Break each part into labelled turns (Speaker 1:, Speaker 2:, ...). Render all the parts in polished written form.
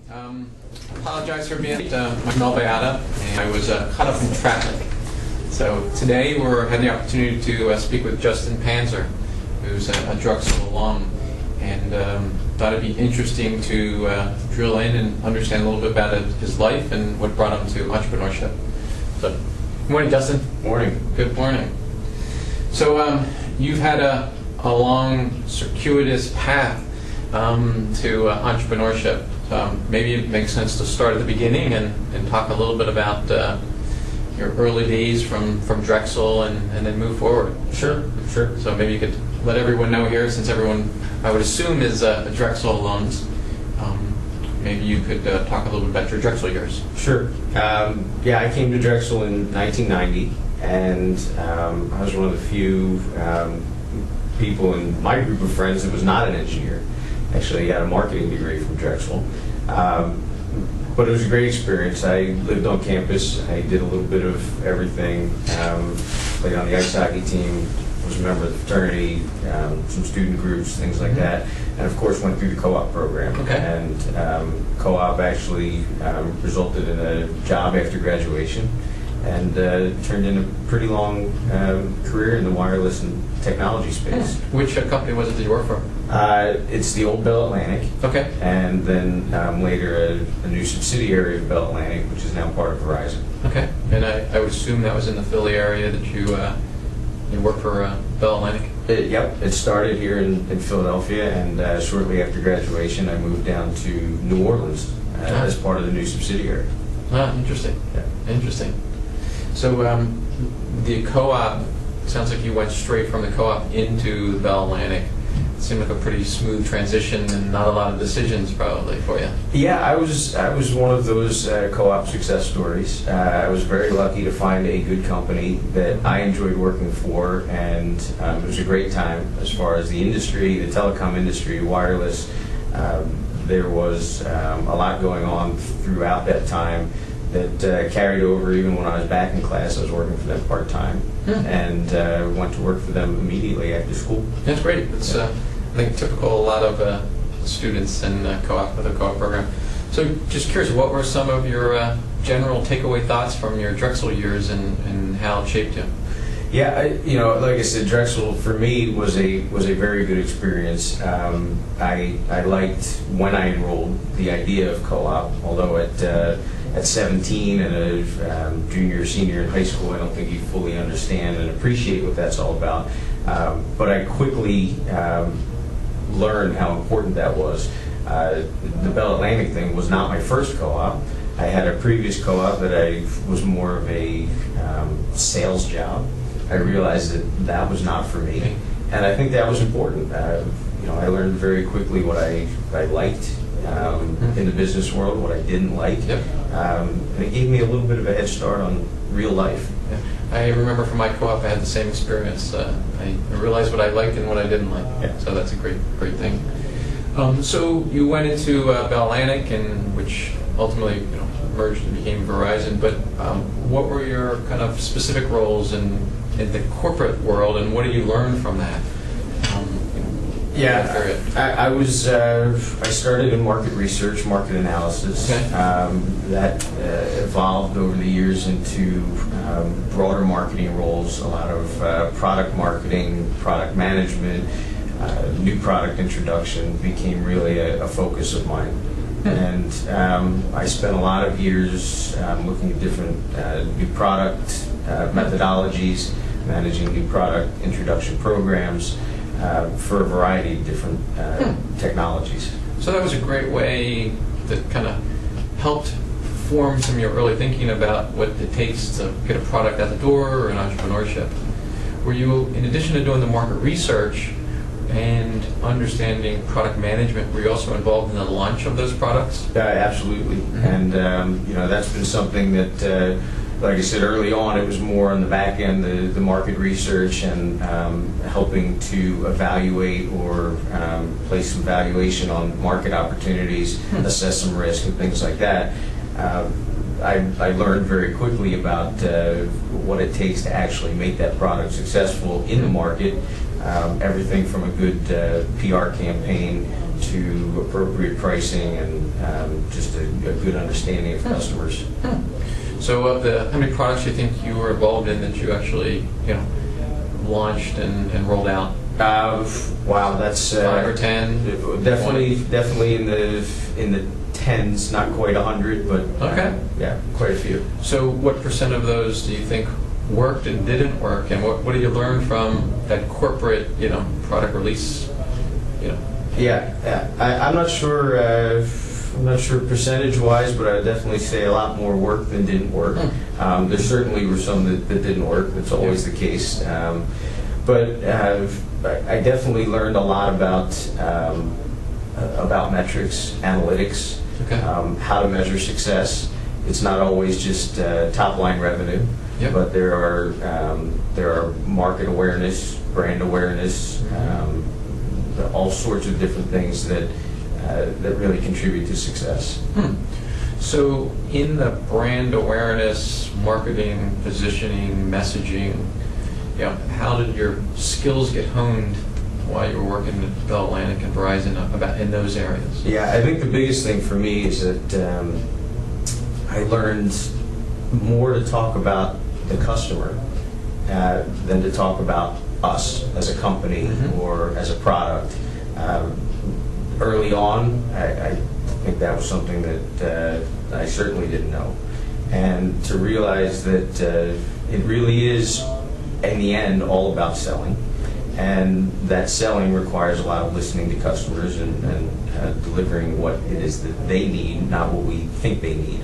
Speaker 1: Apologize for being late. I'm Baiada, and I was caught up in traffic. So today we're having the opportunity to speak with Justin Panzer, who's a Drexel alum, and thought it'd be interesting to drill in and understand a little bit about his life and what brought him to entrepreneurship. So, good morning, Justin.
Speaker 2: Morning.
Speaker 1: Good morning. So you've had a long, circuitous path to entrepreneurship. Maybe it makes sense to start at the beginning and talk a little bit about your early days from Drexel and then move forward.
Speaker 2: Sure.
Speaker 1: So maybe you could let everyone know here, since everyone, I would assume, is a Drexel alums. Maybe you could talk a little bit about your Drexel years.
Speaker 2: Sure. Yeah, I came to Drexel in 1990, and I was one of the few people in my group of friends that was not an engineer. Actually, I got a marketing degree from Drexel. But it was a great experience. I lived on campus. I did a little bit of everything. Played on the ice hockey team, was a member of the fraternity, some student groups, things like that. And of course went through the co-op program.
Speaker 1: Okay.
Speaker 2: And co-op actually resulted in a job after graduation, and turned in a pretty long career in the wireless and technology space.
Speaker 1: Which company was it that you worked for?
Speaker 2: It's the old Bell Atlantic.
Speaker 1: Okay.
Speaker 2: And then later a new subsidiary of Bell Atlantic, which is now part of Verizon.
Speaker 1: Okay. And I would assume that was in the Philly area that you worked for Bell Atlantic?
Speaker 2: Yep. It started here in Philadelphia, and shortly after graduation I moved down to New Orleans as part of the new subsidiary.
Speaker 1: Ah, interesting.
Speaker 2: Yeah.
Speaker 1: Interesting. So the co-op, sounds like you went straight from the co-op into the Bell Atlantic. It seemed like a pretty smooth transition and not a lot of decisions probably for you.
Speaker 2: Yeah, I was one of those co-op success stories. I was very lucky to find a good company that I enjoyed working for, and it was a great time as far as the industry, the telecom industry, wireless. There was a lot going on throughout that time that carried over even when I was back in class. I was working for them part-time, and went to work for them immediately after school.
Speaker 1: That's great. It's I think typical a lot of students in co-op with a co-op program. So just curious, what were some of your general takeaway thoughts from your Drexel years and how it shaped you?
Speaker 2: Yeah, like I said, Drexel for me was a very good experience. I liked, when I enrolled, the idea of co-op, although at 17 and a junior or senior in high school, I don't think you fully understand and appreciate what that's all about. But I quickly learned how important that was. The Bell Atlantic thing was not my first co-op. I had a previous co-op that I was more of a sales job. I realized that was not for me, and I think that was important. I learned very quickly what I liked in the business world, what I didn't like.
Speaker 1: Yep.
Speaker 2: And it gave me a little bit of a head start on real life.
Speaker 1: Yeah. I remember from my co-op I had the same experience. I realized what I liked and what I didn't like.
Speaker 2: Yeah.
Speaker 1: So that's a great thing. So you went into Bell Atlantic, which ultimately merged and became Verizon. But what were your kind of specific roles in the corporate world, and what did you learn from that?
Speaker 2: Yeah, I started in market research, market analysis.
Speaker 1: Okay.
Speaker 2: That evolved over the years into broader marketing roles, a lot of product marketing, product management, new product introduction became really a focus of mine. And I spent a lot of years looking at different new product methodologies, managing new product introduction programs, for a variety of different technologies.
Speaker 1: So that was a great way that kind of helped form some of your early thinking about what it takes to get a product out the door or in entrepreneurship. Were you, in addition to doing the market research and understanding product management, were you also involved in the launch of those products?
Speaker 2: Absolutely. And that's been something that like I said early on, it was more on the back end, the market research and helping to evaluate or place some valuation on market opportunities, assess some risk and things like that. I learned very quickly about what it takes to actually make that product successful in the market. Everything from a good PR campaign to appropriate pricing and just a good understanding of customers.
Speaker 1: So of how many products do you think you were involved in that you actually, launched and rolled out?
Speaker 2: Wow, that's
Speaker 1: 5 or 10?
Speaker 2: Definitely in the tens, not quite 100, but
Speaker 1: Okay.
Speaker 2: Yeah, quite a few.
Speaker 1: So what percent of those do you think worked and didn't work, and what did you learn from that corporate, product release?
Speaker 2: Yeah, I'm not sure. I'm not sure percentage-wise, but I would definitely say a lot more worked than didn't work. There certainly were some that didn't work. That's always the case. But I definitely learned a lot about metrics, analytics,
Speaker 1: Okay.
Speaker 2: How to measure success. It's not always just top-line revenue,
Speaker 1: Yep.
Speaker 2: but there are market awareness, brand awareness, all sorts of different things that really contribute to success.
Speaker 1: So in the brand awareness, marketing, positioning, messaging, how did your skills get honed while you were working at Bell Atlantic and Verizon about in those areas?
Speaker 2: Yeah, I think the biggest thing for me is that I learned more to talk about the customer than to talk about us as a company or as a product. Early on, I think that was something that I certainly didn't know. And to realize that it really is, in the end, all about selling. And that selling requires a lot of listening to customers and delivering what it is that they need, not what we think they need.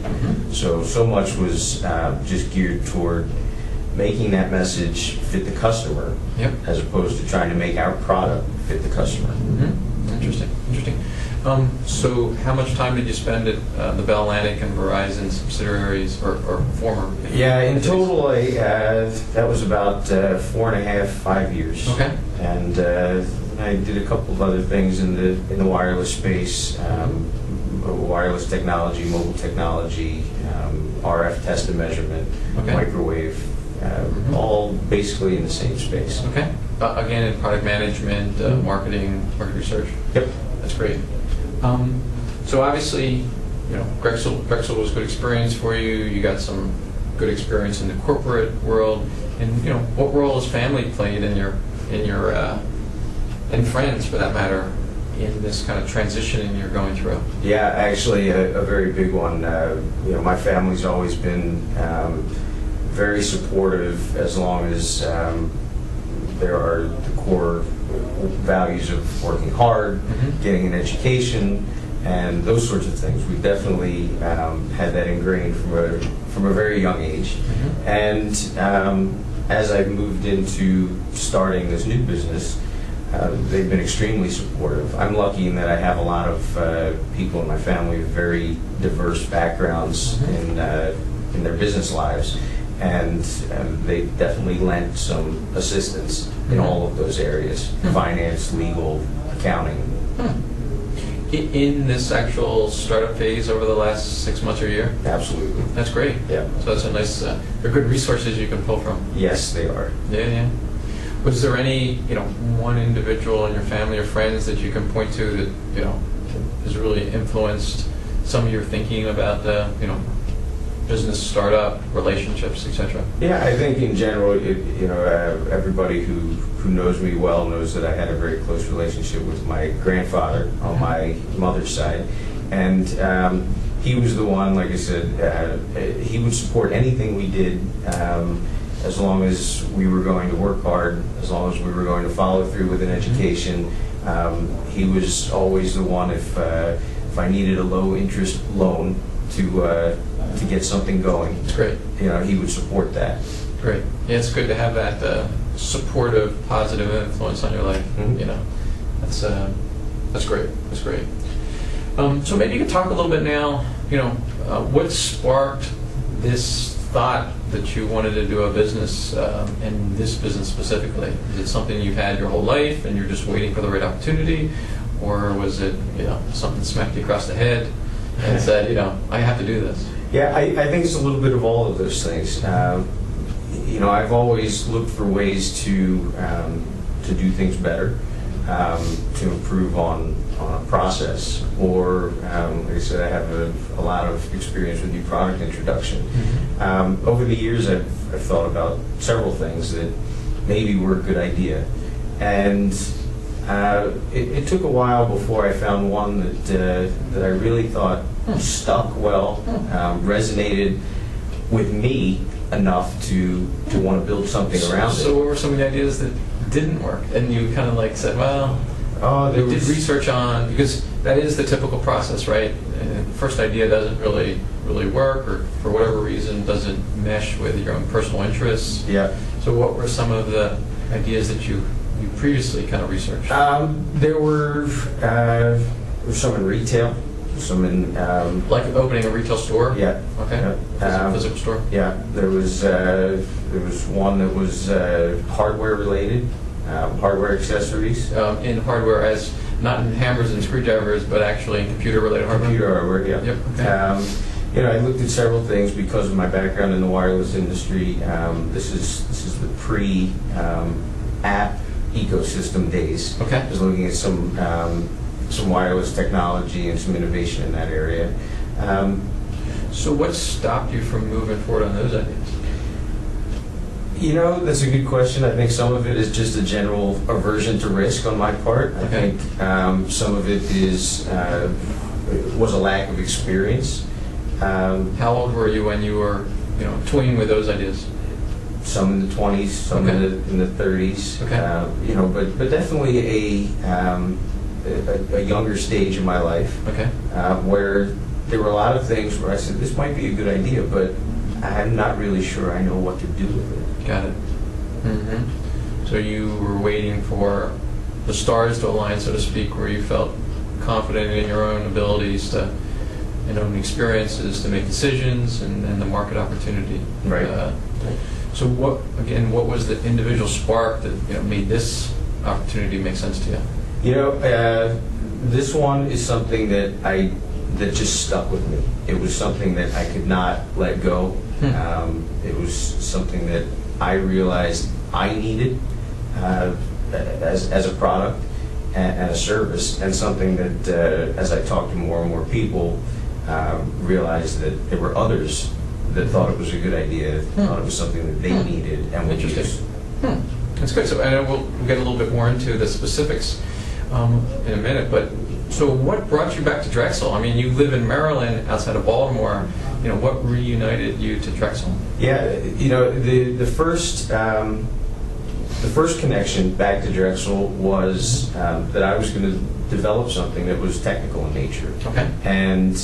Speaker 2: So much was just geared toward making that message fit the customer,
Speaker 1: Yep.
Speaker 2: as opposed to trying to make our product fit the customer.
Speaker 1: Interesting. So how much time did you spend at the Bell Atlantic and Verizon subsidiaries or former?
Speaker 2: Yeah, in total, that was about 4.5, 5 years.
Speaker 1: Okay.
Speaker 2: And I did a couple of other things in the wireless space, wireless technology, mobile technology, RF test and measurement,
Speaker 1: Okay.
Speaker 2: microwave, all basically in the same space.
Speaker 1: Okay. Again, in product management, marketing, market research.
Speaker 2: Yep.
Speaker 1: That's great. So obviously, Drexel was a good experience for you. You got some good experience in the corporate world, and what role has family played in your and friends, for that matter, in this kind of transition you're going through?
Speaker 2: Yeah, actually, a very big one. My family's always been very supportive, as long as there are the core values of working hard, getting an education, and those sorts of things. We definitely had that ingrained from a very young age. And as I've moved into starting this new business, they've been extremely supportive. I'm lucky in that I have a lot of people in my family with very diverse backgrounds in their business lives, and they definitely lent some assistance in all of those areas: finance, legal, accounting.
Speaker 1: In this actual startup phase over the last 6 months or year?
Speaker 2: Absolutely.
Speaker 1: That's great.
Speaker 2: Yeah.
Speaker 1: So that's a nice, they're good resources you can pull from.
Speaker 2: Yes, they are.
Speaker 1: Yeah. Was there any, one individual in your family or friends that you can point to that, has really influenced some of your thinking about the, business, startup, relationships, etc.?
Speaker 2: Yeah, I think in general, everybody who knows me well knows that I had a very close relationship with my grandfather on my mother's side, and he was the one, like I said, he would support anything we did, as long as we were going to work hard, as long as we were going to follow through with an education. He was always the one, if I needed a low interest loan to get something going.
Speaker 1: It's great.
Speaker 2: He would support that.
Speaker 1: Great. Yeah, it's good to have that supportive, positive influence on your life. That's great. That's great. So maybe you could talk a little bit now. What sparked this thought that you wanted to do a business, and this business specifically? Is it something you've had your whole life and you're just waiting for the right opportunity, or was it something smacked you across the head and said, I have to do this?
Speaker 2: Yeah, I think it's a little bit of all of those things. I've always looked for ways to do things better. to improve on a process, or like I said, I have a lot of experience with new product introduction. Over the years, I've thought about several things that maybe were a good idea, and it took a while before I found one that I really thought stuck well, resonated with me enough to want to build something around it.
Speaker 1: So what were some of the ideas that didn't work? And you kind of like said, well, did research on, because that is the typical process, right? And the first idea doesn't really work, or for whatever reason doesn't mesh with your own personal interests.
Speaker 2: Yeah.
Speaker 1: So what were some of the ideas that you previously kind of researched?
Speaker 2: There were some in retail, some in
Speaker 1: like opening a retail store?
Speaker 2: Yeah.
Speaker 1: Okay. Physical store?
Speaker 2: Yeah. There was one that was hardware related, hardware accessories.
Speaker 1: In hardware, as not in hammers and screwdrivers, but actually in computer related hardware?
Speaker 2: Computer hardware, yeah.
Speaker 1: Yep. Okay.
Speaker 2: I looked at several things because of my background in the wireless industry. This is the pre-app ecosystem days.
Speaker 1: Okay.
Speaker 2: I was looking at some wireless technology and some innovation in that area.
Speaker 1: So what stopped you from moving forward on those ideas?
Speaker 2: That's a good question. I think some of it is just a general aversion to risk on my part. I think some of it was a lack of experience.
Speaker 1: How old were you when you were, toying with those ideas?
Speaker 2: Some in the 20s, some in the 30s.
Speaker 1: Okay.
Speaker 2: But definitely a younger stage in my life.
Speaker 1: Okay.
Speaker 2: Where there were a lot of things where I said, this might be a good idea, but I'm not really sure I know what to do with it.
Speaker 1: Got it. Mm-hmm. So you were waiting for the stars to align, so to speak, where you felt confident in your own abilities to, and experiences to make decisions, and the market opportunity.
Speaker 2: Right.
Speaker 1: So what was the individual spark that made this opportunity make sense to you?
Speaker 2: This one is something that just stuck with me. It was something that I could not let go. It was something that I realized I needed as a product and a service, and something that as I talked to more and more people, realized that there were others that thought it was a good idea, thought it was something that they needed and would use.
Speaker 1: That's good. So I know we'll get a little bit more into the specifics in a minute, but so what brought you back to Drexel? I mean, you live in Maryland, outside of Baltimore. What reunited you to Drexel?
Speaker 2: Yeah, the first connection back to Drexel was that I was going to develop something that was technical in nature.
Speaker 1: Okay.
Speaker 2: And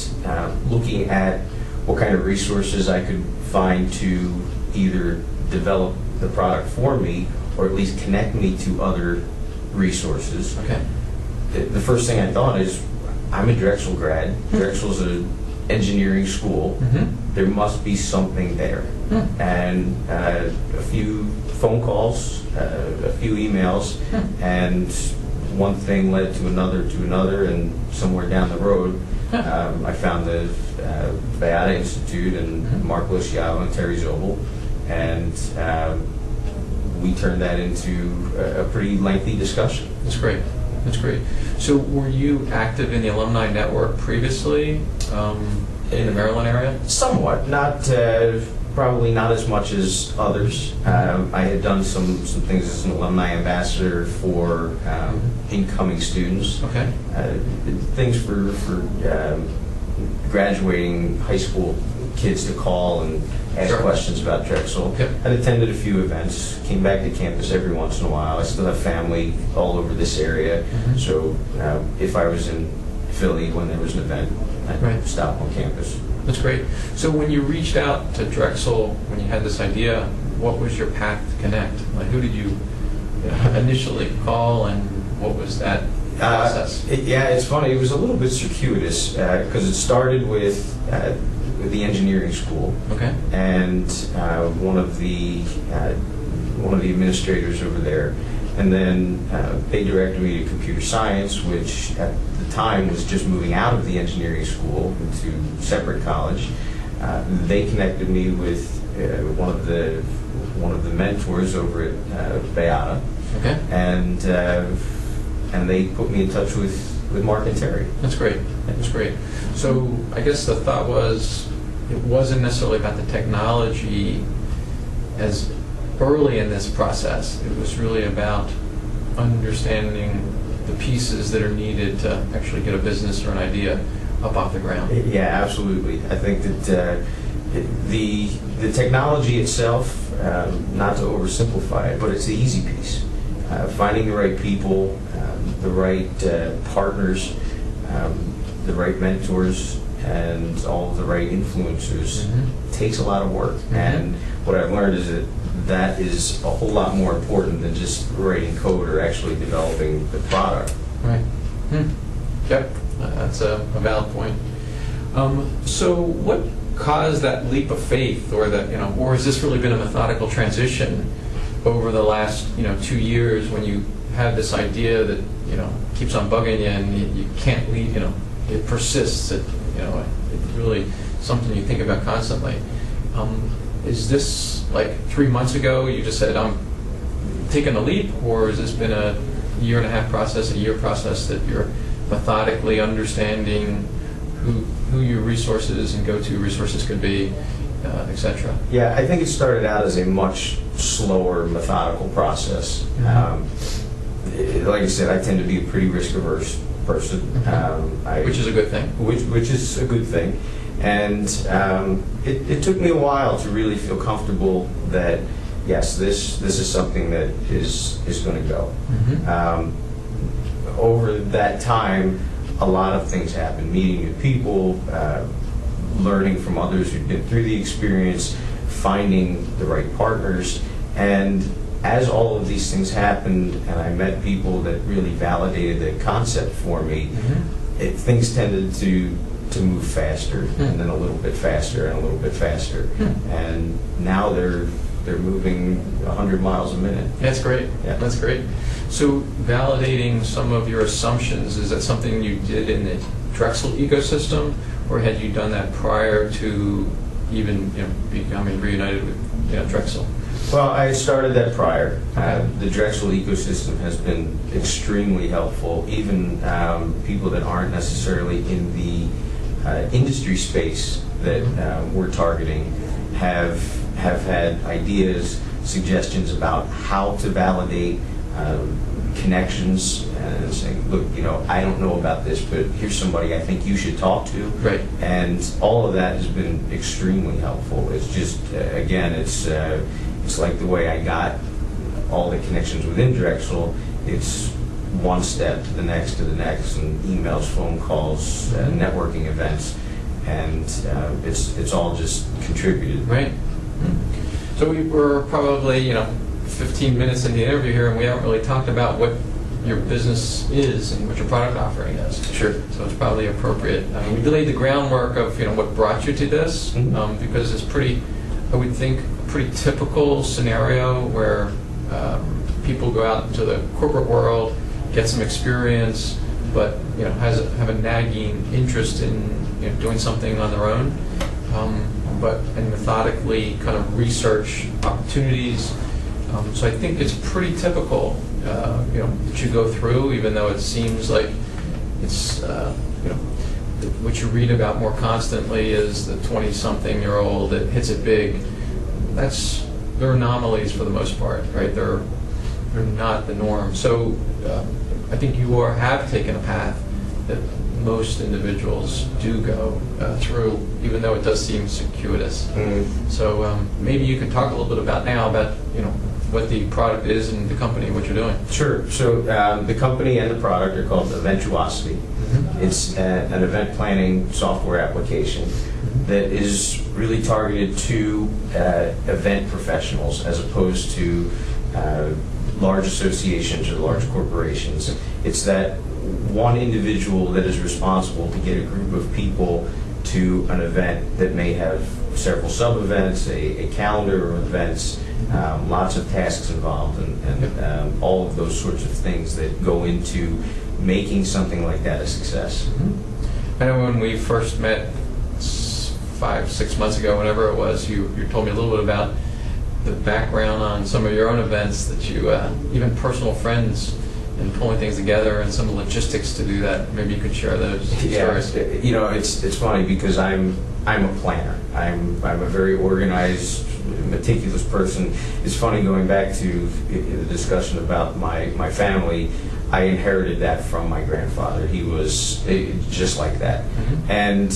Speaker 2: looking at what kind of resources I could find to either develop the product for me or at least connect me to other resources.
Speaker 1: Okay.
Speaker 2: The first thing I thought is, I'm a Drexel grad. Drexel's an engineering school. There must be something there. And a few phone calls, a few emails, and one thing led to another, and somewhere down the road, I found the Baiada Institute and Mark Luciano and Terry Zobel, and we turned that into a pretty lengthy discussion.
Speaker 1: That's great. That's great. So were you active in the alumni network previously in the Maryland area?
Speaker 2: Somewhat, not probably not as much as others. I had done some things as an alumni ambassador for incoming students.
Speaker 1: Okay.
Speaker 2: Things for graduating high school kids to call and ask questions about Drexel.
Speaker 1: Yep.
Speaker 2: I attended a few events, came back to campus every once in a while. I still have family all over this area, so if I was in Philly when there was an event, I'd stop on campus.
Speaker 1: That's great. So when you reached out to Drexel, when you had this idea, what was your path to connect? Like, who did you initially call, and what was that process?
Speaker 2: It's funny. It was a little bit circuitous because it started with the engineering school. Okay. And one of the administrators over there, and then they directed me to computer science, which at the time was just moving out of the engineering school into separate college. They connected me with one of the mentors over at Baiada. Okay. And and they put me in touch with Mark and Terry.
Speaker 1: That's great. That's great. So I guess the thought was it wasn't necessarily about the technology as early in this process. It was really about understanding the pieces that are needed to actually get a business or an idea up off the ground.
Speaker 2: Yeah, absolutely. I think that the technology itself, not to oversimplify it, but it's the easy piece. Finding the right people, the right partners, the right mentors, and all of the right influencers takes a lot of work. And what I've learned is that is a whole lot more important than just writing code or actually developing the product.
Speaker 1: Right. Yep. That's a valid point. So what caused that leap of faith, or that, or has this really been a methodical transition over the last 2 years when you have this idea that keeps on bugging you and you can't leave, it persists, it's really something you think about constantly. Is this like 3 months ago you just said I'm taking a leap, or has this been a year and a half process, a year process that you're methodically understanding who your resources and go-to resources could be, etc.?
Speaker 2: Yeah, I think it started out as a much slower, methodical process. Like I said, I tend to be a pretty risk-averse person.
Speaker 1: Which is a good thing.
Speaker 2: Which is a good thing. And it took me a while to really feel comfortable that, yes, this is something that is going to go. Over that time, a lot of things happened. Meeting new people, learning from others who'd been through the experience, finding the right partners. And as all of these things happened and I met people that really validated the concept for me, things tended to move faster, and then a little bit faster and a little bit faster. And now they're moving 100 miles a minute.
Speaker 1: That's great.
Speaker 2: Yeah.
Speaker 1: That's great. So validating some of your assumptions, is that something you did in the Drexel ecosystem, or had you done that prior to even becoming reunited with Drexel?
Speaker 2: Well, I started that prior.
Speaker 1: Okay.
Speaker 2: The Drexel ecosystem has been extremely helpful. Even people that aren't necessarily in the industry space that we're targeting have had ideas, suggestions about how to validate connections, and saying, look, I don't know about this, but here's somebody I think you should talk to.
Speaker 1: Right.
Speaker 2: And all of that has been extremely helpful. It's just, again, it's like the way I got all the connections within Drexel. It's one step to the next, and emails, phone calls, networking events, and it's all just contributed.
Speaker 1: Right. So we were probably 15 minutes in the interview here, and we haven't really talked about what your business is and what your product offering is.
Speaker 2: Sure.
Speaker 1: So it's probably appropriate. We laid the groundwork of what brought you to this, because it's pretty, I would think, a pretty typical scenario where people go out into the corporate world, get some experience, but have a nagging interest in doing something on their own, and methodically kind of research opportunities. So I think it's pretty typical, that you go through, even though it seems like it's, what you read about more constantly is the 20-something-year-old that hits it big. They're anomalies for the most part, right? They're not the norm. So I think you have taken a path that most individuals do go through, even though it does seem circuitous. So maybe you could talk a little bit about what the product is and the company, what you're doing.
Speaker 2: Sure. So the company and the product are called Eventuosity. It's an event planning software application that is really targeted to event professionals as opposed to large associations or large corporations. It's that one individual that is responsible to get a group of people to an event that may have several sub-events, a calendar of events, lots of tasks involved, and all of those sorts of things that go into making something like that a success.
Speaker 1: I know when we first met 5-6 months ago, whenever it was, you told me a little bit about the background on some of your own events that you, even personal friends, and pulling things together and some logistics to do that. Maybe you could share those stories.
Speaker 2: It's funny because I'm a planner. I'm a very organized, meticulous person. It's funny going back to the discussion about my family. I inherited that from my grandfather. He was just like that.
Speaker 1: Mm-hmm.
Speaker 2: And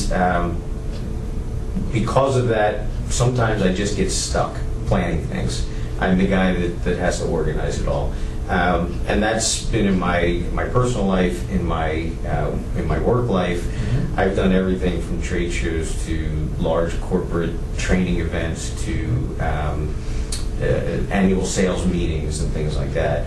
Speaker 2: because of that, sometimes I just get stuck planning things. I'm the guy that has to organize it all. And that's been in my personal life, in my work life.
Speaker 1: Mm-hmm.
Speaker 2: I've done everything from trade shows to large corporate training events to annual sales meetings and things like that.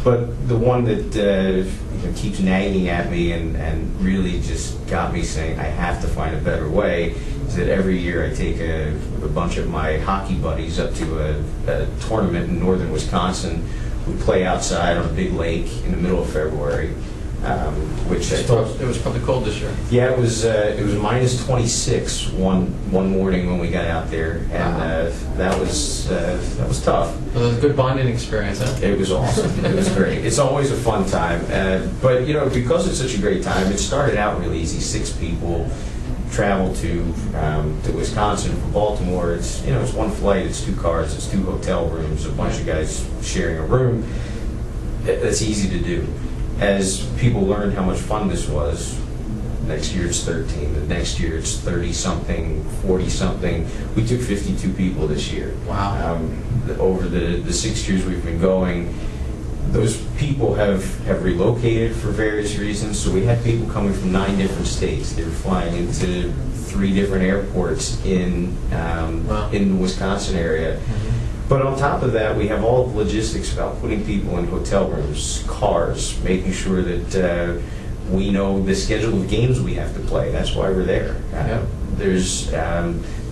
Speaker 2: But the one that keeps nagging at me and really just got me saying I have to find a better way is that every year I take a bunch of my hockey buddies up to a tournament in northern Wisconsin. We play outside on a big lake in the middle of February, which
Speaker 1: It was probably cold this year.
Speaker 2: yeah, it was minus 26 one morning when we got out there, and
Speaker 1: Wow.
Speaker 2: that was tough.
Speaker 1: It was a good bonding experience, huh?
Speaker 2: It was awesome. It was great. It's always a fun time, but because it's such a great time, it started out really easy. 6 people travel to Wisconsin from Baltimore. It's one flight, it's 2 cars, it's 2 hotel rooms, a bunch of guys sharing a room. That's easy to do. As people learned how much fun this was, next year it's 13, the next year it's 30-something, 40-something. We took 52 people this year.
Speaker 1: Wow.
Speaker 2: Over the 6 years we've been going, those people have relocated for various reasons. So we had people coming from 9 different states. They were flying into 3 different airports in the Wisconsin area.
Speaker 1: Mm-hmm.
Speaker 2: But on top of that, we have all the logistics about putting people in hotel rooms, cars, making sure that we know the schedule of games we have to play. That's why we're there.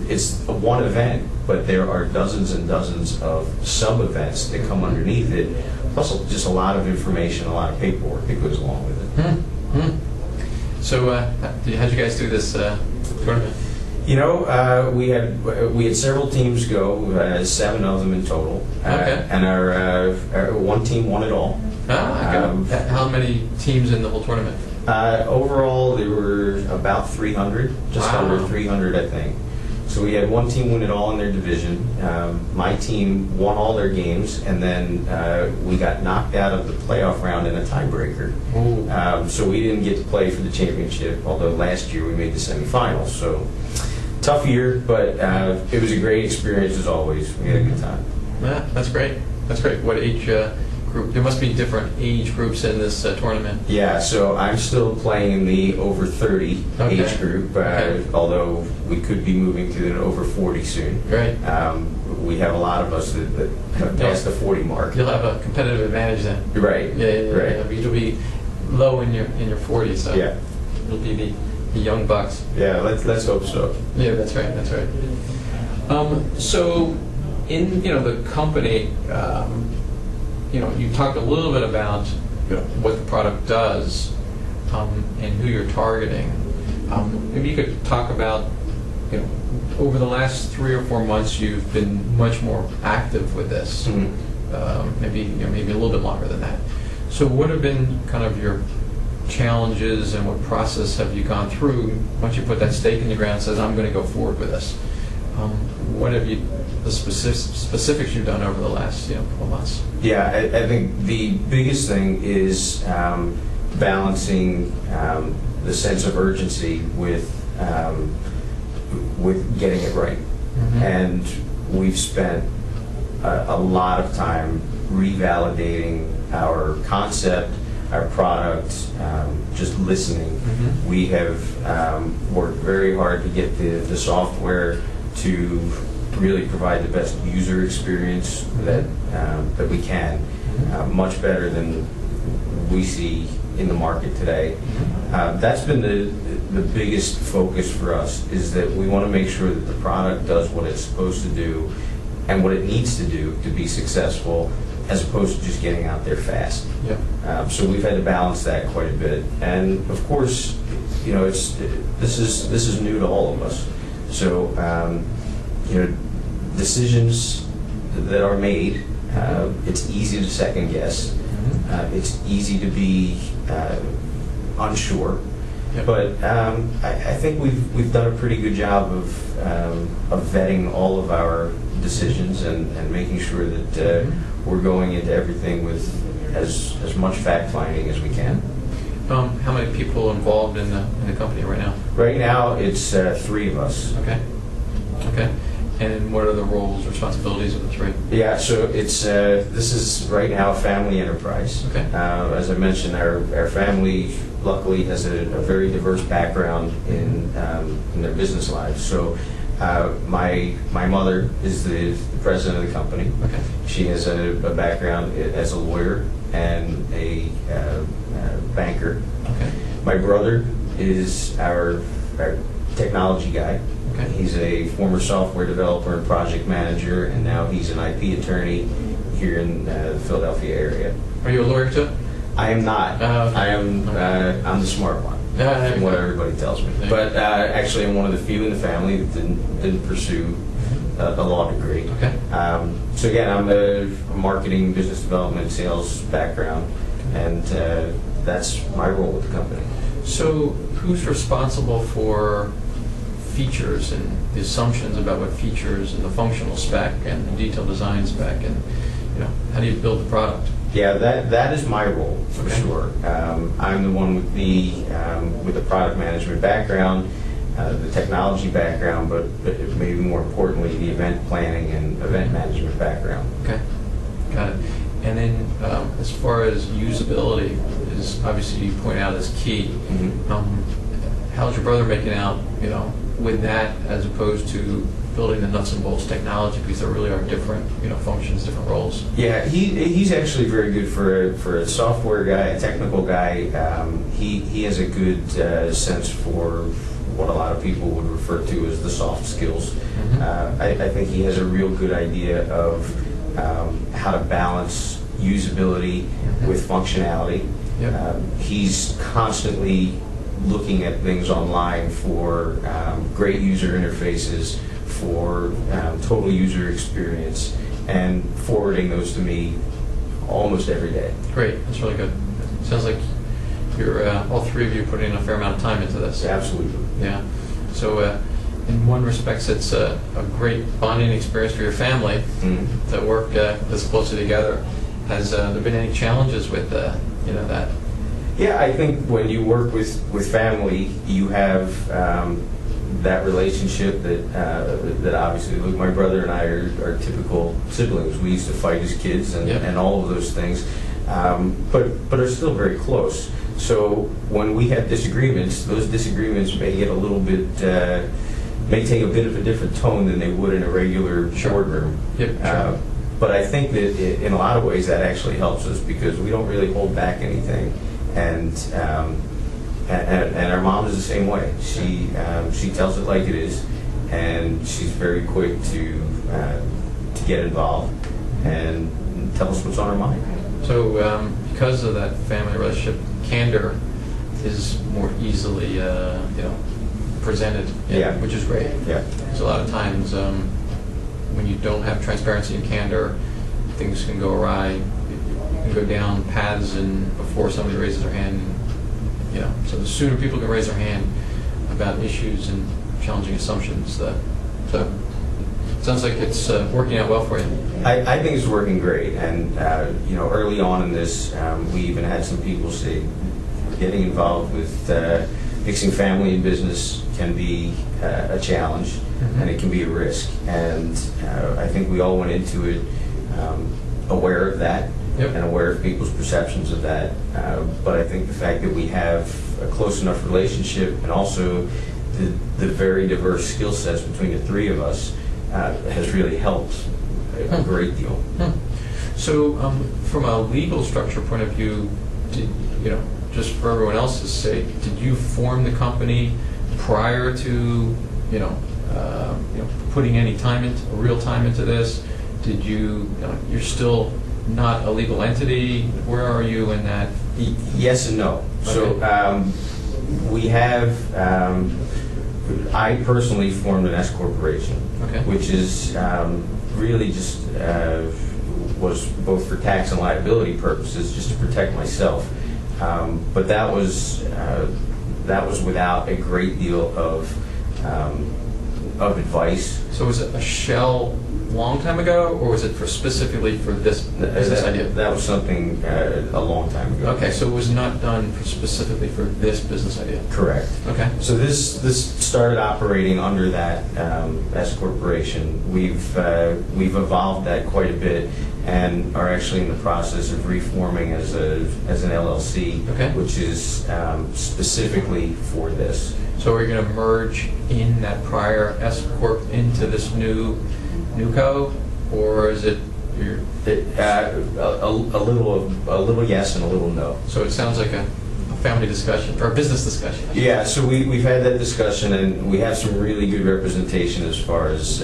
Speaker 2: It's one event, but there are dozens and dozens of sub-events that come underneath it, plus just a lot of information, a lot of paperwork that goes along with it.
Speaker 1: Mm-hmm. So how'd you guys do this tournament?
Speaker 2: We had several teams go, 7 of them in total,
Speaker 1: Okay.
Speaker 2: and our one team won it all.
Speaker 1: Okay. How many teams in the whole tournament?
Speaker 2: Overall, there were about 300, just
Speaker 1: Wow.
Speaker 2: under 300, I think. So we had one team win it all in their division. My team won all their games, and then we got knocked out of the playoff round in a tiebreaker. So we didn't get to play for the championship, although last year we made the semifinals. So tough year, but it was a great experience as always. We had a good time.
Speaker 1: Yeah, that's great. That's great. What age group? There must be different age groups in this tournament.
Speaker 2: Yeah, so I'm still playing in the over 30
Speaker 1: Okay.
Speaker 2: age group,
Speaker 1: Okay.
Speaker 2: although we could be moving to an over 40 soon.
Speaker 1: Great.
Speaker 2: We have a lot of us that have passed the 40 mark.
Speaker 1: You'll have a competitive advantage then.
Speaker 2: Right.
Speaker 1: Yeah.
Speaker 2: Right.
Speaker 1: You'll be low in your 40s, so
Speaker 2: Yeah.
Speaker 1: you'll be the young bucks.
Speaker 2: Yeah. Let's hope so.
Speaker 1: Yeah, that's right. That's right. So, in the company, you talked a little bit about what the product does and who you're targeting. Maybe you could talk about over the last 3 or 4 months, you've been much more active with this.
Speaker 2: Mhm.
Speaker 1: Maybe a little bit longer than that. So, what have been kind of your challenges and what process have you gone through once you put that stake in the ground and says, I'm going to go forward with this? What have the specifics you've done over the last couple months?
Speaker 2: Yeah, I think the biggest thing is balancing the sense of urgency with getting it right.
Speaker 1: Mm-hmm.
Speaker 2: And we've spent a lot of time revalidating our concept, our product, just listening.
Speaker 1: Mm-hmm.
Speaker 2: We have worked very hard to get the software to really provide the best user experience that we can, much better than we see in the market today. That's been the biggest focus for us, is that we want to make sure that the product does what it's supposed to do and what it needs to do to be successful, as opposed to just getting out there fast.
Speaker 1: Yeah.
Speaker 2: So we've had to balance that quite a bit, and of course, this is new to all of us. So decisions that are made, it's easy to second guess. It's easy to be unsure.
Speaker 1: Yep.
Speaker 2: But I think we've done a pretty good job of vetting all of our decisions and making sure that we're going into everything with as much fact finding as we can.
Speaker 1: How many people involved in the company right now?
Speaker 2: Right now, it's 3 of us.
Speaker 1: Okay. Okay. And what are the roles, responsibilities of the 3?
Speaker 2: Yeah, so it's this is right now a family enterprise.
Speaker 1: Okay.
Speaker 2: As I mentioned, our family luckily has a very diverse background in their business lives. So my mother is the president of the company.
Speaker 1: Okay.
Speaker 2: She has a background as a lawyer and a banker.
Speaker 1: Okay.
Speaker 2: My brother is our technology guy.
Speaker 1: Okay.
Speaker 2: He's a former software developer and project manager, and now he's an IP attorney here in the Philadelphia area.
Speaker 1: Are you a lawyer too?
Speaker 2: I am not.
Speaker 1: Okay.
Speaker 2: I'm the smart one, from what everybody tells me. But actually, I'm one of the few in the family that didn't pursue a law degree.
Speaker 1: Okay.
Speaker 2: So again, I'm a marketing, business development, sales background, and that's my role with the company.
Speaker 1: So who's responsible for features and the assumptions about what features and the functional spec and the detailed design spec, and how do you build the product?
Speaker 2: Yeah, that is my role for
Speaker 1: Okay.
Speaker 2: sure. I'm the one with the product management background, the technology background, but maybe more importantly, the event planning and event management background.
Speaker 1: Okay, got it. And then as far as usability, is obviously you point out as key. How's your brother making out, with that as opposed to building the nuts and bolts technology, because there really are different, functions, different roles?
Speaker 2: Yeah, he's actually very good for a software guy, a technical guy. He has a good sense for what a lot of people would refer to as the soft skills. I think he has a real good idea of how to balance usability with functionality.
Speaker 1: Yep.
Speaker 2: He's constantly looking at things online for great user interfaces, for total user experience, and forwarding those to me almost every day.
Speaker 1: Great, that's really good. Sounds like you're all 3 of you putting in a fair amount of time into this.
Speaker 2: Absolutely.
Speaker 1: Yeah. So in one respect, it's a great bonding experience for your family to work this closely together. Has there been any challenges with that?
Speaker 2: Yeah, I think when you work with family, you have that relationship that obviously, look, my brother and I are typical siblings. We used to fight as kids and all of those things, but are still very close. So when we have disagreements, those disagreements may get a little bit, may take a bit of a different tone than they would in a regular boardroom.
Speaker 1: Yep, sure.
Speaker 2: But I think that in a lot of ways that actually helps us because we don't really hold back anything. And our mom is the same way. She tells it like it is, and she's very quick to get involved and tell us what's on her mind.
Speaker 1: So because of that family relationship, candor is more easily presented, which is great.
Speaker 2: Yeah.
Speaker 1: Because a lot of times when you don't have transparency and candor, things can go awry. You can go down paths and before somebody raises their hand. So the sooner people can raise their hand about issues and challenging assumptions, so it sounds like it's working out well for you.
Speaker 2: I think it's working great, and early on in this, we even had some people say getting involved with mixing family and business can be a challenge, and it can be a risk. And I think we all went into it aware of that.
Speaker 1: Yep.
Speaker 2: And aware of people's perceptions of that. But I think the fact that we have a close enough relationship and also the very diverse skill sets between the 3 of us has really helped a great deal.
Speaker 1: So from a legal structure point of view, just for everyone else's sake, did you form the company prior to putting any real time into this? Did you're still not a legal entity? Where are you in that?
Speaker 2: Yes and no.
Speaker 1: Okay.
Speaker 2: So we have, I personally formed an S corporation,
Speaker 1: Okay.
Speaker 2: which is really just was both for tax and liability purposes, just to protect myself. But that was without a great deal of advice.
Speaker 1: So was it a shell long time ago, or was it specifically for this business idea?
Speaker 2: That was something a long time ago.
Speaker 1: Okay, so it was not done specifically for this business idea.
Speaker 2: Correct.
Speaker 1: Okay.
Speaker 2: So this started operating under that S corporation. We've evolved that quite a bit, and are actually in the process of reforming as an LLC,
Speaker 1: Okay.
Speaker 2: which is specifically for this.
Speaker 1: So are you going to merge in that prior S corp into this new co, or is it your?
Speaker 2: A little yes and a little no.
Speaker 1: So it sounds like a family discussion or a business discussion.
Speaker 2: Yeah, so we've had that discussion, and we have some really good representation as far as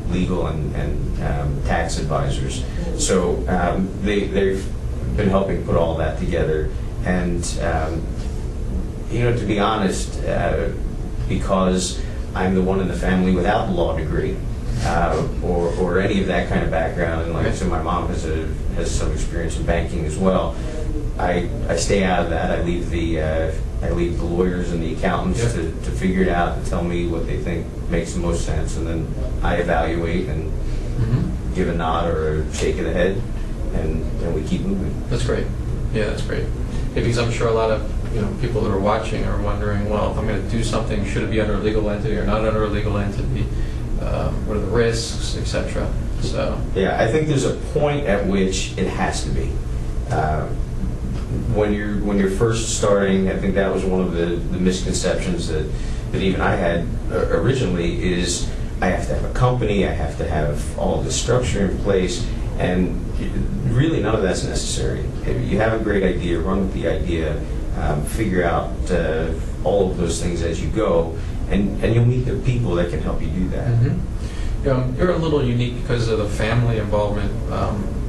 Speaker 2: legal and tax advisors. So they've been helping put all that together. And, to be honest, because I'm the one in the family without the law degree, or any of that kind of background, and like I said, my mom has some experience in banking as well. I stay out of that. I leave the lawyers and the accountants to figure it out and tell me what they think makes the most sense, and then I evaluate and give a nod or a shake of the head, and we keep moving.
Speaker 1: That's great. Yeah, that's great. Because I'm sure a lot of people that are watching are wondering, well, if I'm going to do something, should it be under a legal entity or not under a legal entity? What are the risks, etc. So
Speaker 2: yeah, I think there's a point at which it has to be. When you're first starting, I think that was one of the misconceptions that even I had originally, is I have to have a company, I have to have all the structure in place, and really none of that's necessary. If you have a great idea, run with the idea, figure out all of those things as you go, and you'll meet the people that can help you do that.
Speaker 1: Mm-hmm. You're a little unique because of the family involvement,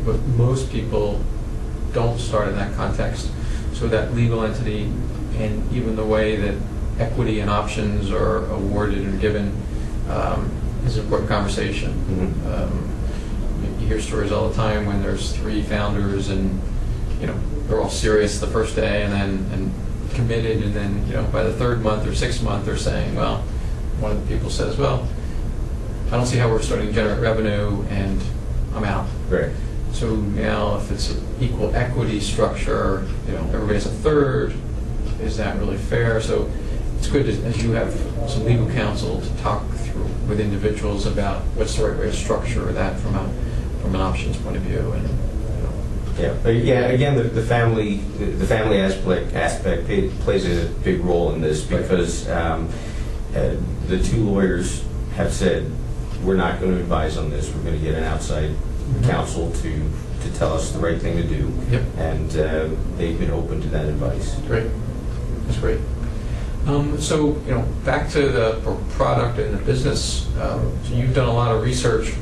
Speaker 1: but most people don't start in that context. So that legal entity, and even the way that equity and options are awarded and given, is an important conversation. You hear stories all the time when there's 3 founders, and they're all serious the first day, and then committed, and then by the 3rd month or 6th month they're saying, well, one of the people says, well, I don't see how we're starting to generate revenue, and I'm out.
Speaker 2: Right.
Speaker 1: So now, if it's an equal equity structure, everybody's a third. Is that really fair? So it's good as you have some legal counsel to talk through with individuals about what's the right way to structure that from an options point of view. And
Speaker 2: again, the family aspect plays a big role in this, because the 2 lawyers have said, we're not going to advise on this. We're going to get an outside counsel to tell us the right thing to do.
Speaker 1: Yep.
Speaker 2: And they've been open to that advice.
Speaker 1: Great. That's great. So, back to the product and the business. So you've done a lot of research,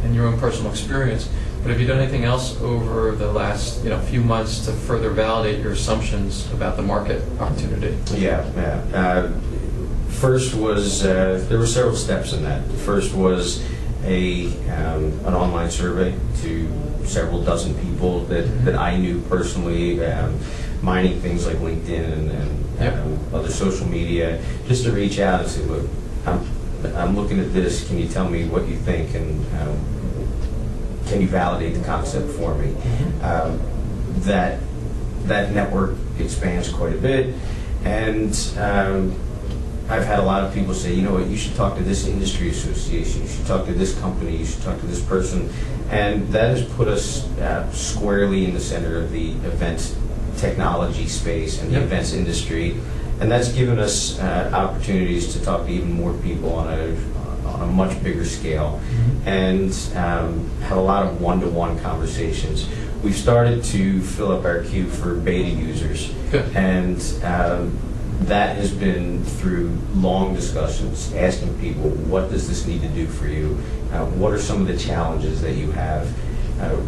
Speaker 1: in your own personal experience. But have you done anything else over the last, few months to further validate your assumptions about the market opportunity?
Speaker 2: Yeah. First was there were several steps in that. The first was an online survey to several dozen people that I knew personally, mining things like LinkedIn and other social media, just to reach out and say, look, I'm looking at this. Can you tell me what you think, and can you validate the concept for me? That network expands quite a bit, and I've had a lot of people say, you should talk to this industry association, you should talk to this company, you should talk to this person, and that has put us squarely in the center of the event technology space and the events industry, and that's given us opportunities to talk to even more people on a much bigger scale, and have a lot of one-to-one conversations. We've started to fill up our queue for beta users.
Speaker 1: Good.
Speaker 2: And that has been through long discussions, asking people, what does this need to do for you? What are some of the challenges that you have?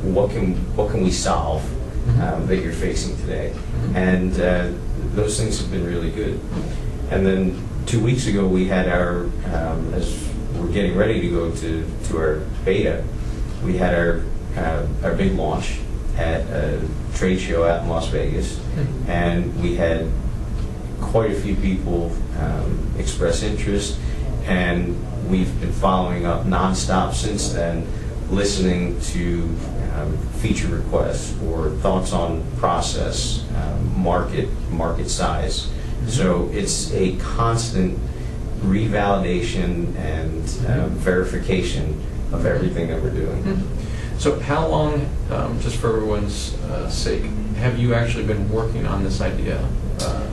Speaker 2: What can we solve that you're facing today? And those things have been really good. And then 2 weeks ago, we had our, as we're getting ready to go to our beta, we had our our big launch at a trade show out in Las Vegas, and we had quite a few people express interest, and we've been following up nonstop since then, listening to feature requests or thoughts on process, market size. So it's a constant revalidation and verification of everything that we're doing.
Speaker 1: So how long, just for everyone's sake, have you actually been working on this idea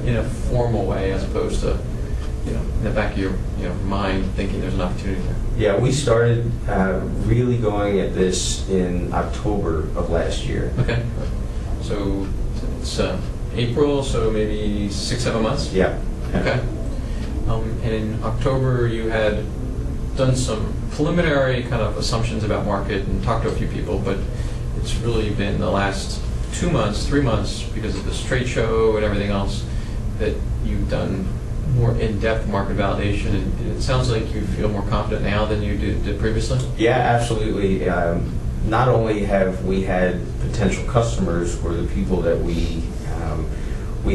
Speaker 1: in a formal way, as opposed to, in the back of your mind thinking there's an opportunity there?
Speaker 2: Yeah, we started really going at this in October of last year.
Speaker 1: Okay. So it's April, so maybe 6-7 months?
Speaker 2: Yeah.
Speaker 1: Okay. And in October, you had done some preliminary kind of assumptions about market and talked to a few people, but it's really been the last 2 months, 3 months, because of this trade show and everything else, that you've done more in-depth market validation. And it sounds like you feel more confident now than you did previously?
Speaker 2: Yeah, absolutely. Not only have we had potential customers, or the people that we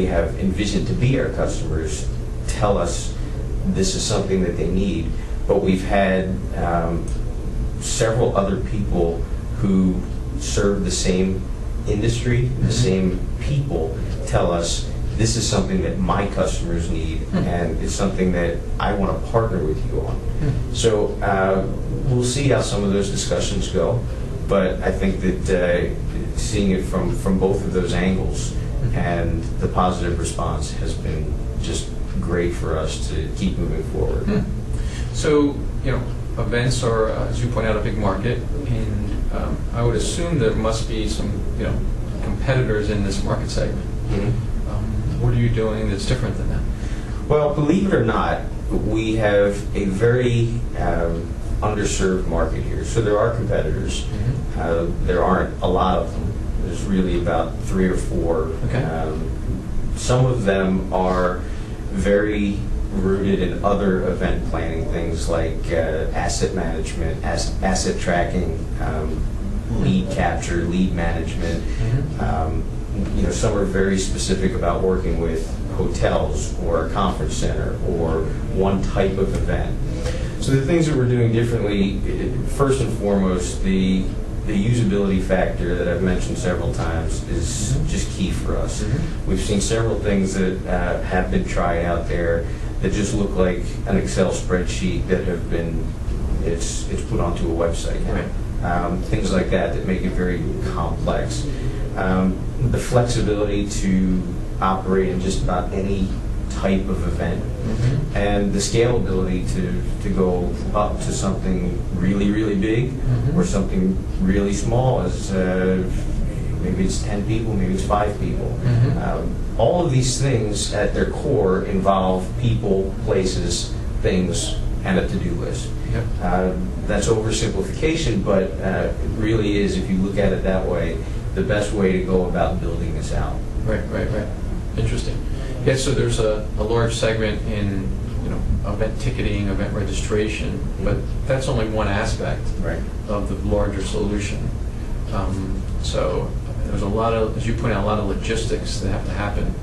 Speaker 2: have envisioned to be our customers, tell us this is something that they need, but we've had several other people who serve the same industry, the same people, tell us this is something that my customers need, and it's something that I want to partner with you on. So we'll see how some of those discussions go, but I think that seeing it from both of those angles and the positive response has been just great for us to keep moving forward.
Speaker 1: So, events are, as you point out, a big market, and I would assume there must be some, competitors in this market segment. What are you doing that's different than that?
Speaker 2: Well, believe it or not, we have a very underserved market here. So there are competitors. There aren't a lot of them. There's really about 3 or 4.
Speaker 1: Okay.
Speaker 2: Some of them are very rooted in other event planning things like asset management, asset tracking, lead capture, lead management. Some are very specific about working with hotels or a conference center or one type of event. So the things that we're doing differently, first and foremost, the usability factor that I've mentioned several times is just key for us. We've seen several things that have been tried out there that just look like an Excel spreadsheet that have been, it's put onto a website.
Speaker 1: Right.
Speaker 2: Things like that make it very complex. The flexibility to operate in just about any type of event, and the scalability to go up to something really, really big, or something really small, as maybe it's 10 people, maybe it's 5 people. All of these things at their core involve people, places, things, and a to-do list. That's oversimplification, but it really is, if you look at it that way, the best way to go about building this out.
Speaker 1: Right. Interesting. Yeah, so there's a large segment in event ticketing, event registration, but that's only one aspect of the larger solution. So there's a lot of, as you point out, a lot of logistics that have to happen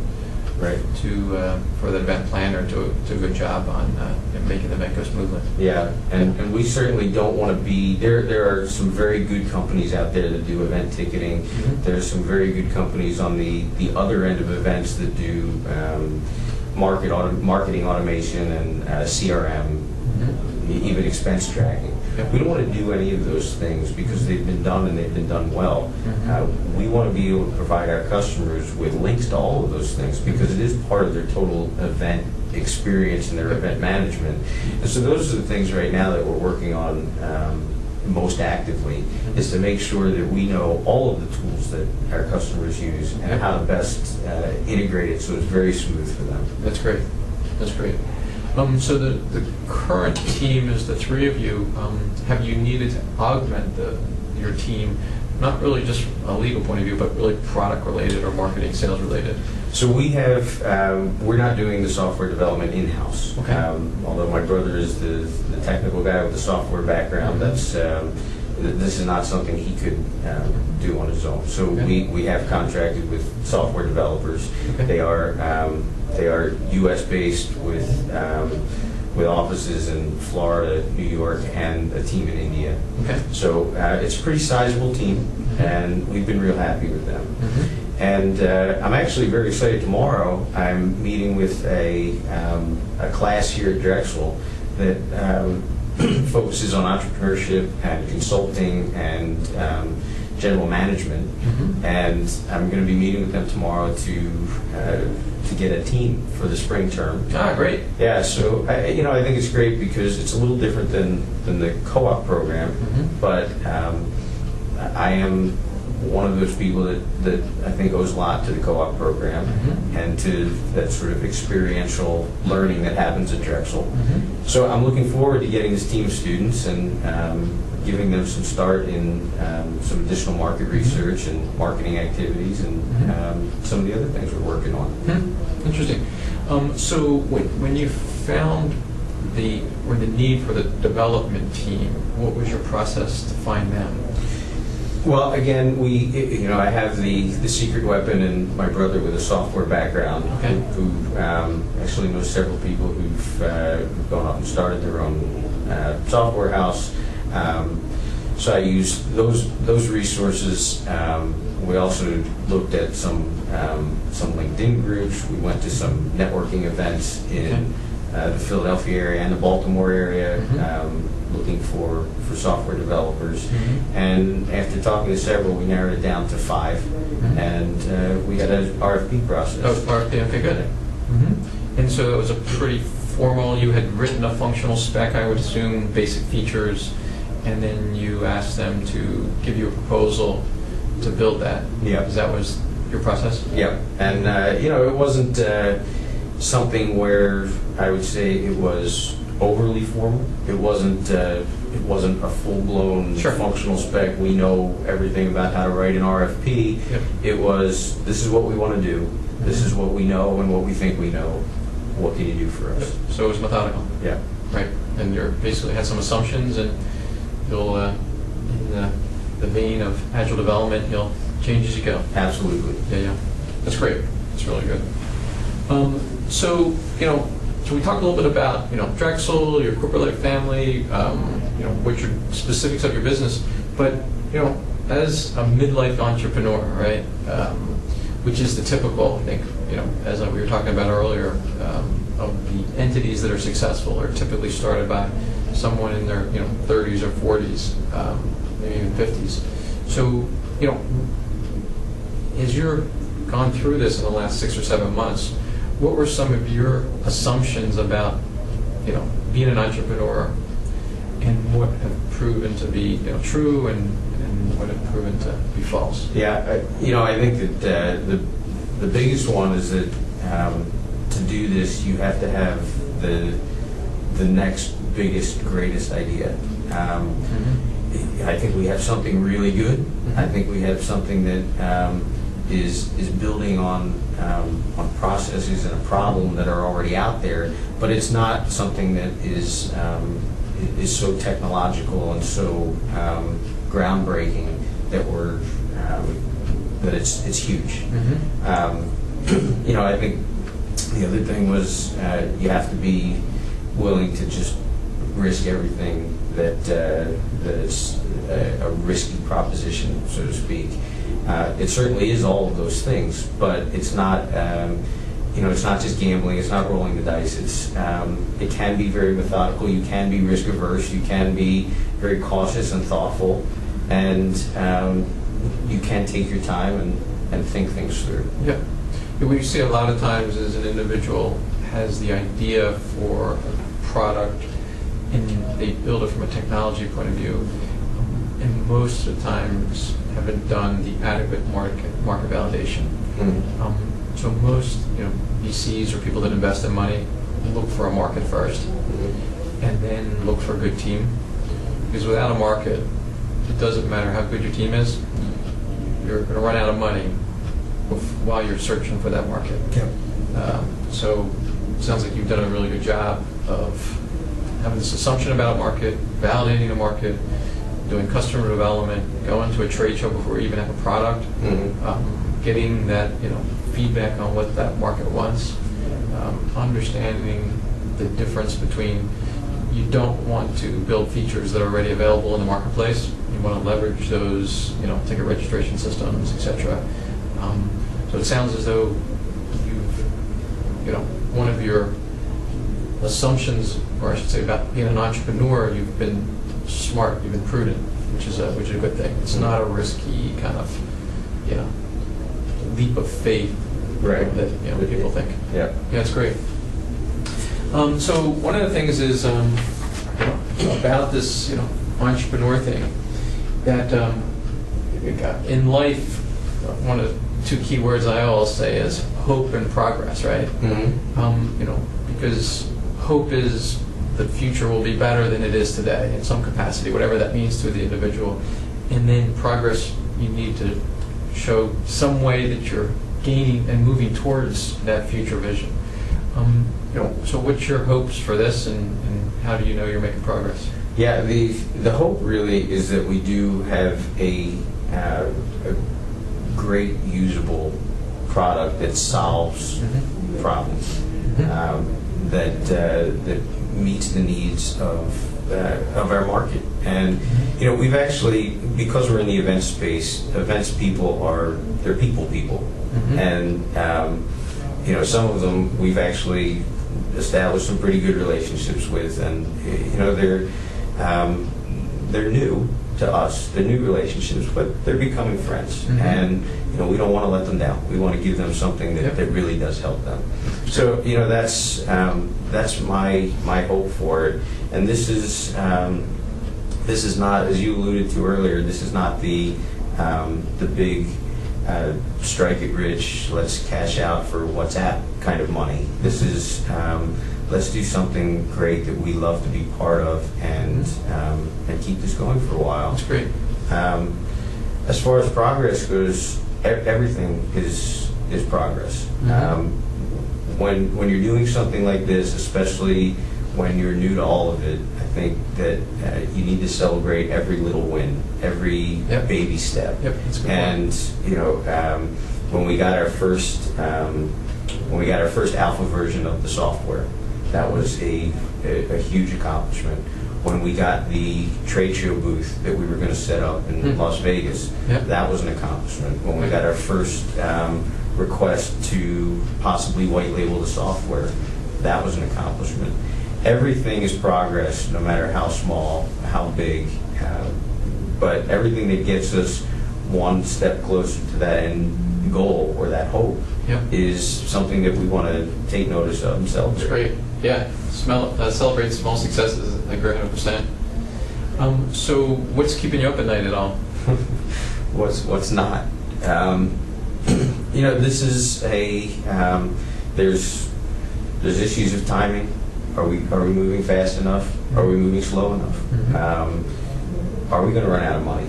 Speaker 1: for the event planner to do a good job on making the event go smoothly.
Speaker 2: Yeah, and we certainly don't want to be, there are some very good companies out there that do event ticketing. There's some very good companies on the other end of events that do marketing automation and CRM, even expense tracking. We don't want to do any of those things because they've been done and they've been done well. We want to be able to provide our customers with links to all of those things because it is part of their total event experience and their event management. And so those are the things right now that we're working on most actively, is to make sure that we know all of the tools that our customers use and how to best integrate it so it's very smooth for them.
Speaker 1: That's great. So the current team is the 3 of you. Have you needed to augment your team, not really just a legal point of view, but really product related or marketing, sales related?
Speaker 2: So we have, we're not doing the software development in-house. Although my brother is the technical guy with the software background, that's this is not something he could do on his own. So
Speaker 1: Okay.
Speaker 2: we have contracted with software developers.
Speaker 1: Okay.
Speaker 2: They are U.S. based with offices in Florida, New York, and a team in India.
Speaker 1: Okay.
Speaker 2: So it's a pretty sizable team, and we've been real happy with them. And I'm actually very excited. Tomorrow, I'm meeting with a class here at Drexel that focuses on entrepreneurship and consulting and general management. And I'm going to be meeting with them tomorrow to get a team for the spring term.
Speaker 1: Ah, great.
Speaker 2: Yeah, so I think it's great because it's a little different than the co-op program, but I am one of those people that I think owes a lot to the co-op program and to that sort of experiential learning that happens at Drexel. So I'm looking forward to getting this team of students and giving them some start in some additional market research and marketing activities and some of the other things we're working on.
Speaker 1: Interesting. So when you found the need for the development team, what was your process to find them?
Speaker 2: Well, again, I have the secret weapon in my brother with a software background,
Speaker 1: Okay.
Speaker 2: who actually knows several people who've gone off and started their own software house. So I used those resources. We also looked at some LinkedIn groups. We went to some networking events in the Philadelphia area and the Baltimore area, looking for software developers. And after talking to several, we narrowed it down to 5, and we had an RFP process.
Speaker 1: Oh, RFP, okay, good. And so it was a pretty formal, you had written a functional spec, I would assume, basic features, and then you asked them to give you a proposal to build that.
Speaker 2: Yeah.
Speaker 1: Because that was your process?
Speaker 2: Yeah, and it wasn't something where I would say it was overly formal. It wasn't a full-blown
Speaker 1: Sure.
Speaker 2: functional spec. We know everything about how to write an RFP.
Speaker 1: Yep.
Speaker 2: It was, this is what we want to do. This is what we know and what we think we know. What can you do for us?
Speaker 1: So it was methodical.
Speaker 2: Yeah.
Speaker 1: Right. And you basically had some assumptions, and you'll, in the vein of agile development, you'll change as you go.
Speaker 2: Absolutely.
Speaker 1: Yeah. That's great. That's really good. So we talked a little bit about, Drexel, your corporate life family, what your specifics of your business, but, as a midlife entrepreneur, right, which is the typical, I think, as we were talking about earlier, of the entities that are successful are typically started by someone in their, 30s or 40s, maybe even 50s. So, as you've gone through this in the last 6 or 7 months, what were some of your assumptions about, being an entrepreneur, and what have proven to be, true, and what have proven to be false?
Speaker 2: Yeah, I think that the biggest one is that to do this, you have to have the next biggest, greatest idea. I think we have something really good. I think we have something that is building on processes and a problem that are already out there, but it's not something that is so technological and so groundbreaking that that it's huge. I think the other thing was you have to be willing to just risk everything that is a risky proposition, so to speak. It certainly is all of those things, but it's not. It's not just gambling. It's not rolling the dice. It can be very methodical. You can be risk averse. You can be very cautious and thoughtful, and you can take your time and think things through.
Speaker 1: Yeah. What you see a lot of times is an individual has the idea for a product, and they build it from a technology point of view, and most of the times haven't done the adequate market validation. So most VCs or people that invest in money look for a market first, and then look for a good team. Because without a market, it doesn't matter how good your team is, you're going to run out of money while you're searching for that market. So it sounds like you've done a really good job of having this assumption about a market, validating a market, doing customer development, going to a trade show before we even have a product, getting that feedback on what that market wants, understanding the difference between, you don't want to build features that are already available in the marketplace. You want to leverage those, ticket registration systems, etc. So it sounds as though one of your assumptions, or I should say, about being an entrepreneur, you've been smart, you've been prudent, which is a good thing. It's not a risky kind of, leap of faith,
Speaker 2: right,
Speaker 1: that people think.
Speaker 2: Yeah,
Speaker 1: it's great. So one of the things is about this entrepreneur thing, that in life, one of the two key words I always say is hope and progress, right? Because hope is the future will be better than it is today in some capacity, whatever that means to the individual. And then progress, you need to show some way that you're gaining and moving towards that future vision. So what's your hopes for this, and how do you know you're making progress?
Speaker 2: Yeah, the hope really is that we do have a great usable product that solves problems, that meets the needs of our market. And we've actually, because we're in the event space, events people they're people, and some of them we've actually established some pretty good relationships with, and they're new to us, they're new relationships, but they're becoming friends, and we don't want to let them down. We want to give them something that really does help them. So that's my hope for it. And this is not, as you alluded to earlier, this is not the big strike it rich, let's cash out for WhatsApp kind of money. This is let's do something great that we love to be part of, and keep this going for a while.
Speaker 1: That's great.
Speaker 2: As far as progress goes, everything is progress. When you're doing something like this, especially when you're new to all of it, I think that you need to celebrate every little win, every baby step.
Speaker 1: That's a good
Speaker 2: and
Speaker 1: point.
Speaker 2: When we got our first alpha version of the software, that was a huge accomplishment. When we got the trade show booth that we were going to set up in Las Vegas, that was an accomplishment. When we got our first request to possibly white label the software, that was an accomplishment. Everything is progress, no matter how small, how big, but everything that gets us one step closer to that end goal or that hope is something that we want to take notice of and celebrate.
Speaker 1: That's great. Yeah, celebrate small successes. I agree 100%. So what's keeping you up at night at all?
Speaker 2: What's not? This is there's issues of timing. Are we moving fast enough? Are we moving slow enough? Are we going to run out of money?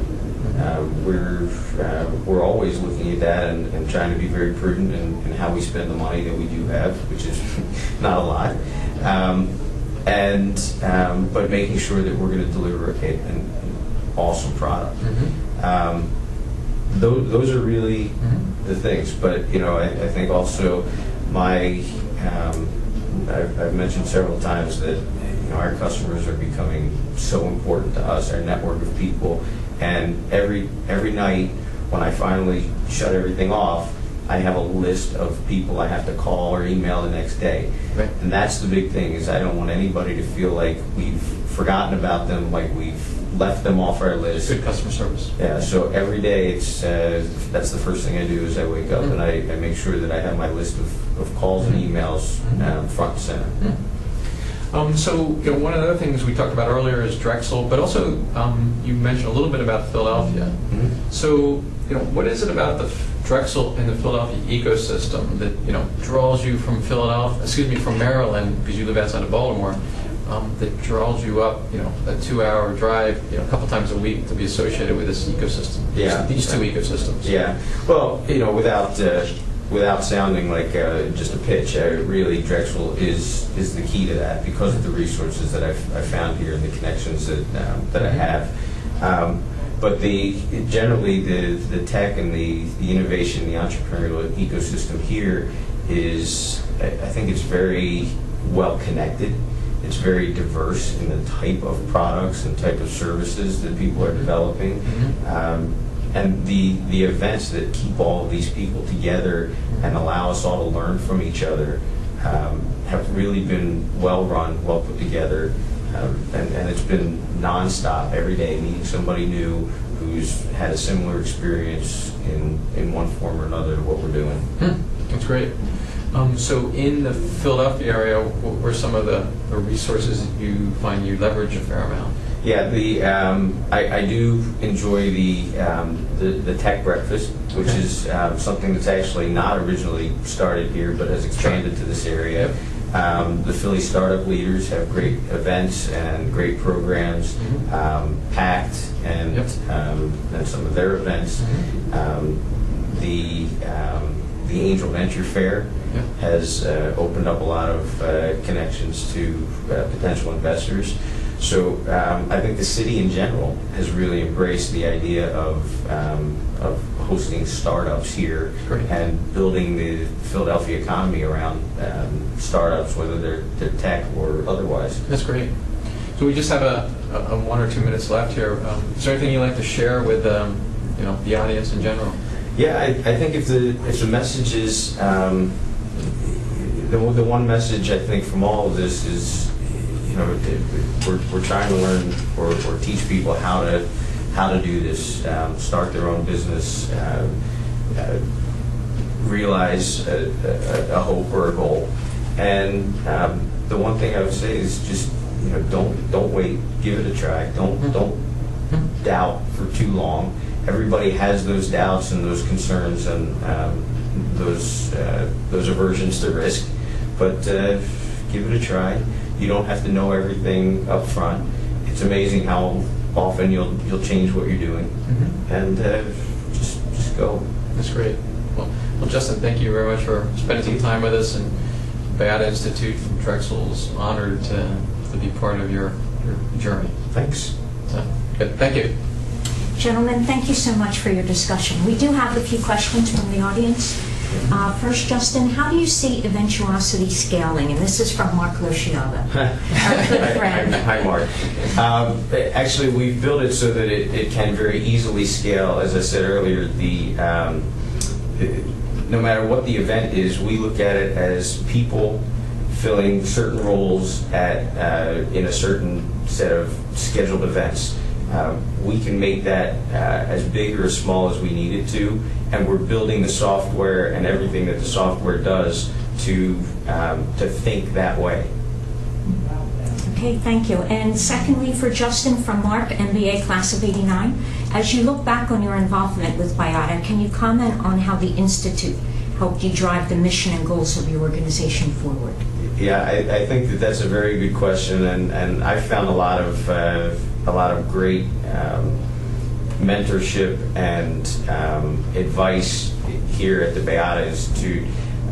Speaker 2: We're always looking at that and trying to be very prudent in how we spend the money that we do have, which is not a lot, but making sure that we're going to deliver an awesome product. Those are really the things. But I think also I've mentioned several times that our customers are becoming so important to us, our network of people. And every night when I finally shut everything off, I have a list of people I have to call or email the next day.
Speaker 1: Right.
Speaker 2: And that's the big thing, is I don't want anybody to feel like we've forgotten about them, like we've left them off our list.
Speaker 1: Good customer service.
Speaker 2: Yeah, so every day that's the first thing I do is I wake up and I make sure that I have my list of calls and emails front and center.
Speaker 1: So one of the other things we talked about earlier is Drexel, but also you mentioned a little bit about Philadelphia. So what is it about the Drexel and the Philadelphia ecosystem that draws you from Maryland, because you live outside of Baltimore, that draws you up a 2-hour drive a couple times a week to be associated with this ecosystem? These two ecosystems. Yeah.
Speaker 2: Well, without sounding like just a pitch, really Drexel is the key to that, because of the resources that I've found here and the connections that I have. But generally the tech and the innovation, the entrepreneurial ecosystem here is, I think it's very well connected. It's very diverse in the type of products and type of services that people are developing. And the events that keep all of these people together and allow us all to learn from each other have really been well run, well put together, and it's been nonstop every day, meeting somebody new who's had a similar experience in one form or another to what we're doing.
Speaker 1: That's great. So in the Philadelphia area, what were some of the resources that you find you leverage a fair amount?
Speaker 2: Yeah, I do enjoy the tech breakfast, which is something that's actually not originally started here, but has expanded to this area.
Speaker 1: Yep.
Speaker 2: The Philly startup leaders have great events and great programs, packed, and some of their events. The Angel Venture Fair has opened up a lot of connections to potential investors. So I think the city in general has really embraced the idea of hosting startups here and building the Philadelphia economy around startups, whether they're tech or otherwise.
Speaker 1: That's great. So we just have a 1 or 2 minutes left here. Is there anything you'd like to share with the audience in general?
Speaker 2: Yeah, I think if the message is the one message I think from all of this is, we're trying to learn or teach people how to do this, start their own business, realize a hope or a goal, and the one thing I would say is just don't wait, give it a try, don't doubt for too long. Everybody has those doubts and those concerns and those aversions to risk, but give it a try. You don't have to know everything up front. It's amazing how often you'll change what you're doing, and just go.
Speaker 1: That's great. Well, Justin, thank you very much for spending some time with us. And Baiada Institute from Drexel is honored to be part of your journey.
Speaker 2: Thanks.
Speaker 1: So, good. Thank you.
Speaker 3: Gentlemen, thank you so much for your discussion. We do have a few questions from the audience. First, Justin, how do you see eventuosity scaling? And this is from Mark Losciava, our good friend.
Speaker 2: Hi, Mark. Actually, we've built it so that it can very easily scale. As I said earlier, no matter what the event is, we look at it as people filling certain roles in a certain set of scheduled events. We can make that as big or as small as we need it to, and we're building the software and everything that the software does to think that way.
Speaker 3: Okay, thank you. And secondly, for Justin, from Mark, MBA class of '89, as you look back on your involvement with Baiada, can you comment on how the Institute helped you drive the mission and goals of your organization forward?
Speaker 2: Yeah, I think that's a very good question, and I found a lot of great mentorship and advice here at the Baiada Institute.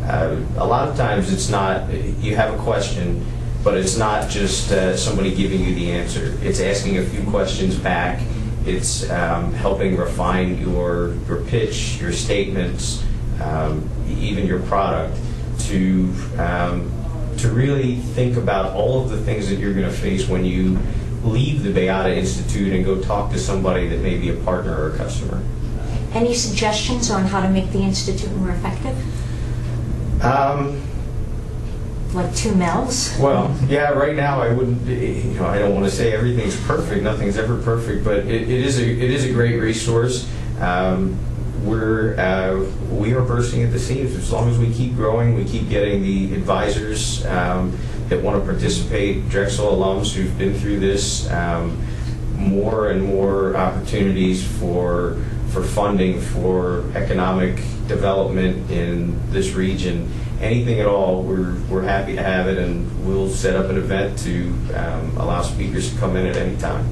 Speaker 2: A lot of times it's not, you have a question, but it's not just somebody giving you the answer. It's asking a few questions back. It's helping refine your pitch, your statements, even your product, to really think about all of the things that you're going to face when you leave the Baiada Institute and go talk to somebody that may be a partner or a customer.
Speaker 3: Any suggestions on how to make the Institute more effective? Like 2 Mels?
Speaker 2: Well, yeah, right now I wouldn't, I don't want to say everything's perfect, nothing's ever perfect, but it is a great resource. We are bursting at the seams. As long as we keep growing, we keep getting the advisors that want to participate, Drexel alums who've been through this, more and more opportunities for funding, for economic development in this region. Anything at all, we're happy to have it, and we'll set up an event to allow speakers to come in at any time.